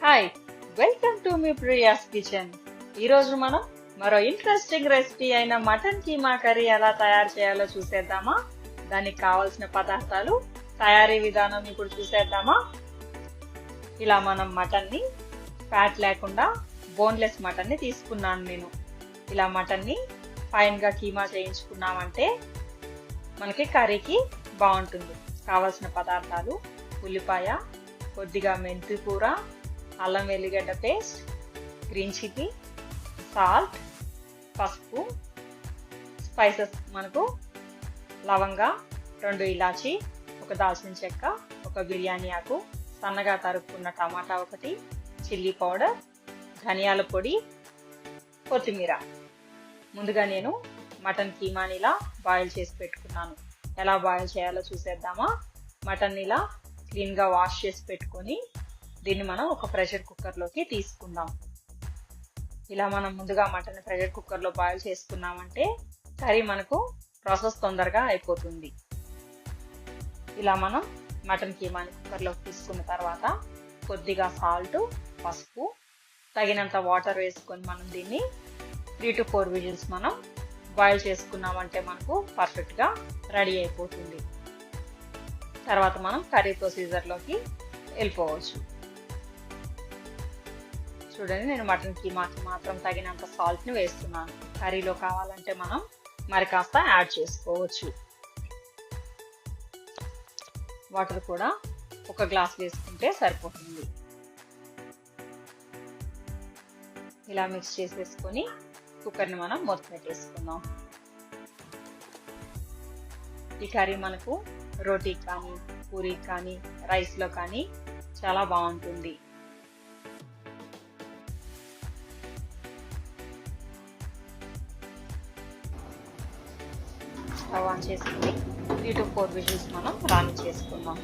Hi, welcome to me Priya's kitchen. ఈరోజు మనం మరో ఇంట్రెస్టింగ్ రెసిపీ అయిన మటన్ కీమా కర్రీ ఎలా తయారు చేయాలో చూసేద్దామా? దానికి కావాల్సిన పదార్థాలు, తయారీ విధానం ఇప్పుడు చూసేద్దామా? ఇలా మనం మటన్ ని ఫ్యాట్ లేకుండా బోన్లెస్ మటన్ ని తీసుకున్నాను నేను. ఇలా మటన్ ని ఫైన్ గా కీమా చేయించుకున్నామంటే మనకి కర్రీకి బాగుంటుంది. కావాల్సిన పదార్థాలు: ఉల్లిపాయ, కొద్దిగా మెంతి కూర, అల్లం వెల్లిగడ్డ పేస్ట్, గ్రీన్ చిల్లీ, సాల్ట్, పసుపు, స్పైసెస్ మనకు లవంగా, 2 ఇలాచి, ఒక దాల్చిన చెక్క, ఒక బిర్యానీ ఆకు, సన్నగా తరుక్కున్న టమాటా 1, చిల్లీ పౌడర్, ధనియాల పొడి, కొత్తిమీర. ముందుగా నేను మటన్ కీమాని ఇలా బాయిల్ చేసి పెట్టుకున్నాను. ఎలా బాయిల్ చేయాలో చూసేద్దామా? మటన్ ఇలా క్లీన్ గా వాష్ చేసి పెట్టుకొని దీన్ని మనం ఒక ప్రెషర్ కుక్కర్ లోకి తీసుకుందాం. ఇలా మనం ముందుగా మటన్ ప్రెషర్ కుక్కర్ లో బాయిల్ చేసుకున్నామంటే కర్రీ మనకు ప్రాసెస్ తొందరగా అయిపోతుంది. ఇలా మనం మటన్ కీమాని కుక్కర్ లోకి తీసుకున్న తర్వాత కొద్దిగా సాల్ట్, పసుపు, తగినంత వాటర్ వేసుకొని మనం దీన్ని 3 to 4 విజిల్స్ మనం బాయిల్ చేసుకున్నామంటే మనకు పర్ఫెక్ట్ గా రెడీ అయిపోతుంది. తర్వాత మనం కర్రీ ప్రొసీజర్ లోకి వెళ్ళిపోవచ్చు. చూడండి, నేను మటన్ కీమాకి మాత్రం తగినంత సాల్ట్ ని వేస్తున్నాను. కర్రీలో కావాలంటే మనం మరి కాస్త యాడ్ చేసుకోవచ్చు. వాటర్ కూడా 1 గ్లాస్ వేసుకుంటే సరిపోతుంది. ఇలా మిక్స్ చేసేసుకొని కుక్కర్ని మనం మూత పెట్టేసుకుందాం. ఈ కర్రీ మనకు రోటీ కానీ, పూరీ కానీ, రైస్ లో కానీ చాలా బాగుంటుంది. స్టవ్ ఆన్ చేసుకుని 3 to 4 విజిల్స్ మనం రాని చేసుకుందాం.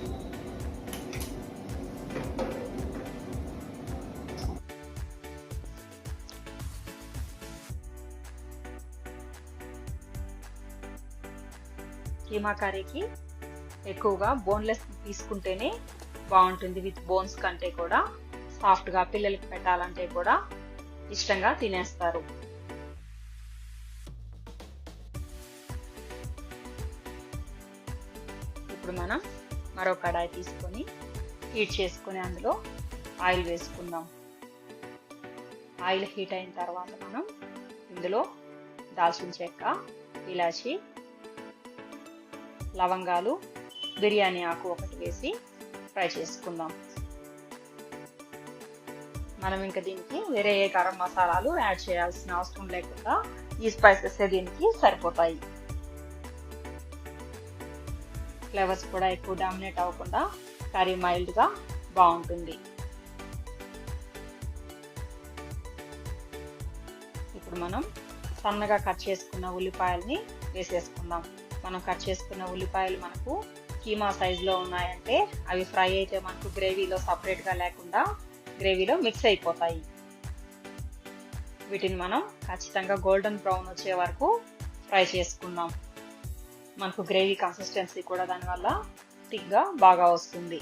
కీమా కర్రీకి ఎక్కువగా బోన్లెస్ తీసుకుంటేనే బాగుంటుంది. విత్ బోన్స్ కంటే కూడా సాఫ్ట్ గా పిల్లలకి పెట్టాలంటే కూడా ఇష్టంగా తినేస్తారు. ఇప్పుడు మనం మరో కడాయి తీసుకొని హీట్ చేసుకొని అందులో ఆయిల్ వేసుకుందాం. ఆయిల్ హీట్ అయిన తర్వాత మనం ఇందులో దాల్చిన చెక్క, ఇలాచి, లవంగాలు, బిర్యానీ ఆకు 1 వేసి ఫ్రై చేసుకుందాం. మనం ఇంకా దీనికి వేరే ఏ గరం మసాలాలు యాడ్ చేయాల్సిన అవసరం లేకుండా ఈ స్పైసెస్ దీనికి సరిపోతాయి. ఫ్లేవర్స్ కూడా ఎక్కువ డామినేట్ అవ్వకుండా కర్రీ మైల్డ్ గా బాగుంటుంది. ఇప్పుడు మనం సన్నగా కట్ చేసుకున్న ఉల్లిపాయల్ని వేసేసుకుందాం. మనం కట్ చేసుకున్న ఉల్లిపాయలు మనకు కీమా సైజులో ఉన్నాయంటే అవి ఫ్రై అయితే మనకు గ్రేవీలో సపరేట్ గా లేకుండా గ్రేవీలో మిక్స్ అయిపోతాయి. వీటిని మనం ఖచ్చితంగా గోల్డెన్ బ్రౌన్ వచ్చే వరకు ఫ్రై చేసుకుందాం. మనకు గ్రేవీ కన్సిస్టెన్సీ కూడా దానివల్ల థిక్ గా బాగా వస్తుంది.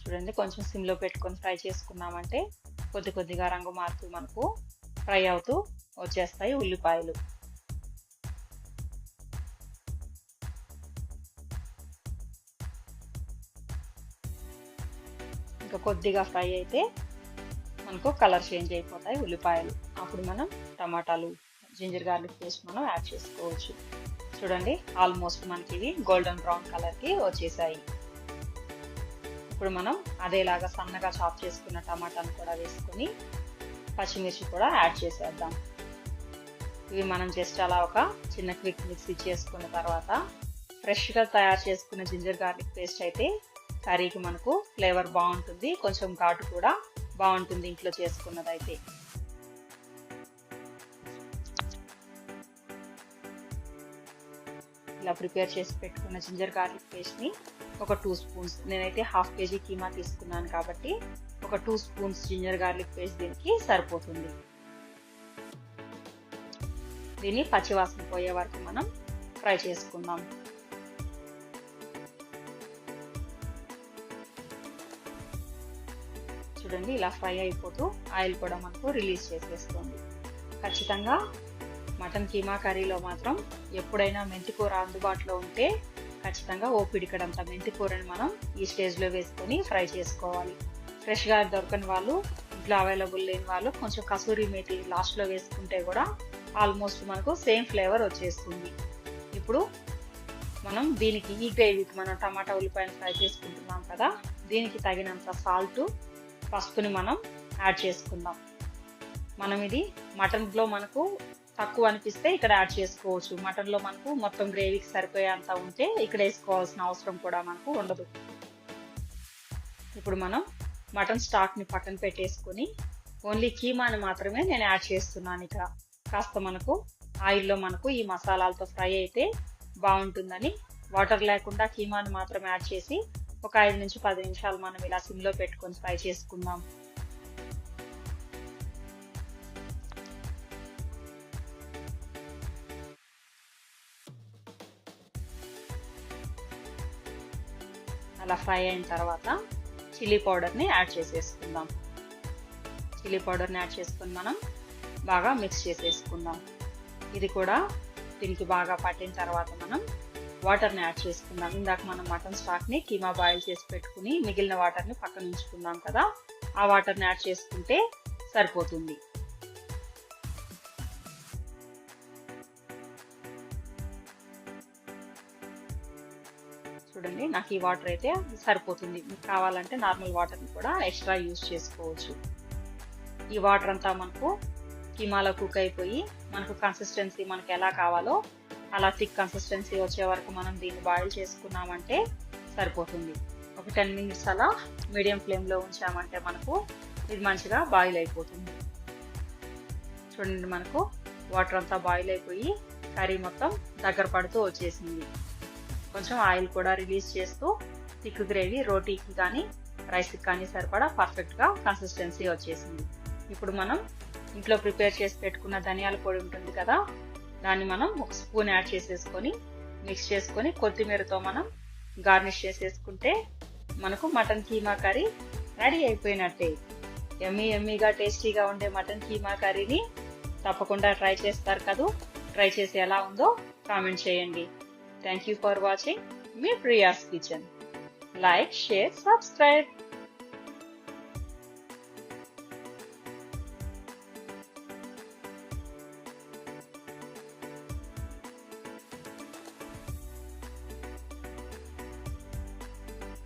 చూడండి, కొంచెం సిమ్ లో పెట్టుకొని ఫ్రై చేసుకున్నామంటే కొద్దిగా రంగు మారుతూ మనకు ఫ్రై అవుతూ వచ్చేస్తాయి ఉల్లిపాయలు. ఇంకా కొద్దిగా ఫ్రై అయితే మనకు కలర్ చేంజ్ అయిపోతాయి ఉల్లిపాయలు. అప్పుడు మనం టమాటాలు, జింజర్ గార్లిక్ పేస్ట్ మనం యాడ్ చేసుకోవచ్చు. చూడండి, ఆల్మోస్ట్ మనకి ఇవి గోల్డెన్ బ్రౌన్ కలర్ కి వచ్చేసాయి. ఇప్పుడు మనం అదేలాగా సన్నగా చాప్ చేసుకున్న టమాటాను కూడా వేసుకొని పచ్చిమిర్చి కూడా యాడ్ చేసేద్దాం. ఇవి మనం జస్ట్ అలా ఒక చిన్న క్విక్ మిక్సీ చేసుకున్న తర్వాత ఫ్రెష్ గా తయారు చేసుకున్న జింజర్ గార్లిక్ పేస్ట్ అయితే కర్రీకి మనకు ఫ్లేవర్ బాగుంటుంది. కొంచెం ఘాటు కూడా బాగుంటుంది ఇంట్లో చేసుకున్నదైతే. ఇలా ప్రిపేర్ చేసి పెట్టుకున్న జింజర్ గార్లిక్ పేస్ట్ ని ఒక 2 స్పూన్స్, నేనైతే 1/2 kg కీమా తీసుకున్నాను కాబట్టి ఒక 2 స్పూన్స్ జింజర్ గార్లిక్ పేస్ట్ దీనికి సరిపోతుంది. దీన్ని పచ్చివాసన పోయే వరకు మనం ఫ్రై చేసుకుందాం. చూడండి ఇలా ఫ్రై అయిపోతూ ఆయిల్ కూడా మనకు రిలీజ్ చేసేస్తుంది. ఖచ్చితంగా మటన్ కీమా కర్రీలో మాత్రం ఎప్పుడైనా మెంతికూర అందుబాటులో ఉంటే ఖచ్చితంగా ఓ పిడికడంత మెంతికూరని మనం ఈ స్టేజ్లో వేసుకొని ఫ్రై చేసుకోవాలి. ఫ్రెష్గా దొరకని వాళ్ళు, ఇంట్లో అవైలబుల్ లేని వాళ్ళు కొంచెం కసూరి మేతి లాస్ట్లో వేసుకుంటే కూడా ఆల్మోస్ట్ మనకు సేమ్ ఫ్లేవర్ వచ్చేస్తుంది. ఇప్పుడు మనం దీనికి ఈ గ్రేవీకి మనం టమాటా ఉల్లిపాయలు ఫ్రై చేసుకుంటున్నాం కదా, దీనికి తగినంత సాల్ట్ పసుపుని మనం యాడ్ చేసుకుందాం. మనం ఇది మటన్లో మనకు తక్కువ అనిపిస్తే ఇక్కడ యాడ్ చేసుకోవచ్చు. మటన్లో మనకు మొత్తం గ్రేవీకి సరిపోయేంత ఉంటే ఇక్కడ వేసుకోవాల్సిన అవసరం కూడా మనకు ఉండదు. ఇప్పుడు మనం మటన్ స్టాక్ని పక్కన పెట్టేసుకొని ఓన్లీ కీమాని మాత్రమే నేను యాడ్ చేస్తున్నాను. ఇక్కడ కాస్త మనకు ఆయిల్లో మనకు ఈ మసాలాలతో ఫ్రై అయితే బాగుంటుందని వాటర్ లేకుండా కీమాని మాత్రం యాడ్ చేసి ఒక 5 నుంచి 10 నిమిషాలు మనం ఇలా సిమ్లో పెట్టుకొని ఫ్రై చేసుకుందాం. అలా ఫ్రై అయిన తర్వాత చిల్లీ పౌడర్ని యాడ్ చేసేసుకుందాం. చిల్లీ పౌడర్ని యాడ్ చేసుకొని మనం బాగా మిక్స్ చేసేసుకుందాం. ఇది కూడా దీనికి బాగా పట్టిన తర్వాత మనం వాటర్ని యాడ్ చేసుకుందాం. ఇందాక మనం మటన్ స్టాక్ని కీమా బాయిల్ చేసి పెట్టుకుని మిగిలిన వాటర్ని పక్కన ఉంచుకుందాం కదా, ఆ వాటర్ని యాడ్ చేసుకుంటే సరిపోతుంది. చూడండి నాకు ఈ వాటర్ అయితే సరిపోతుంది. మీకు కావాలంటే నార్మల్ వాటర్ని కూడా ఎక్స్ట్రా యూజ్ చేసుకోవచ్చు. ఈ వాటర్ అంతా మనకు కీమాలో కుక్ అయిపోయి మనకు కన్సిస్టెన్సీ మనకు ఎలా కావాలో అలా థిక్ కన్సిస్టెన్సీ వచ్చే వరకు మనం దీన్ని బాయిల్ చేసుకున్నామంటే సరిపోతుంది. ఒక 10 మినిట్స్ అలా మీడియం ఫ్లేమ్లో ఉంచామంటే మనకు ఇది మంచిగా బాయిల్ అయిపోతుంది. చూడండి మనకు వాటర్ అంతా బాయిల్ అయిపోయి కర్రీ మొత్తం దగ్గర పడుతూ వచ్చేసింది. కొంచెం ఆయిల్ కూడా రిలీజ్ చేస్తూ థిక్ గ్రేవీ రోటీకి కానీ రైస్కి కానీ సరిపడా పర్ఫెక్ట్గా కన్సిస్టెన్సీ వచ్చేసింది. ఇప్పుడు మనం ఇంట్లో ప్రిపేర్ చేసి పెట్టుకున్న ధనియాల పొడి ఉంటుంది కదా, దాన్ని మనం ఒక స్పూన్ యాడ్ చేసేసుకొని మిక్స్ చేసుకొని కొత్తిమీరతో మనం గార్నిష్ చేసేసుకుంటే మనకు మటన్ కీమా కర్రీ రెడీ అయిపోయినట్టే. ఎమ్మీగా టేస్టీగా ఉండే మటన్ కీమా కర్రీని తప్పకుండా ట్రై చేస్తారు కదా. ట్రై చేసి ఎలా ఉందో కామెంట్ చేయండి. Thank you for watching me Priya's kitchen. Like, share, subscribe.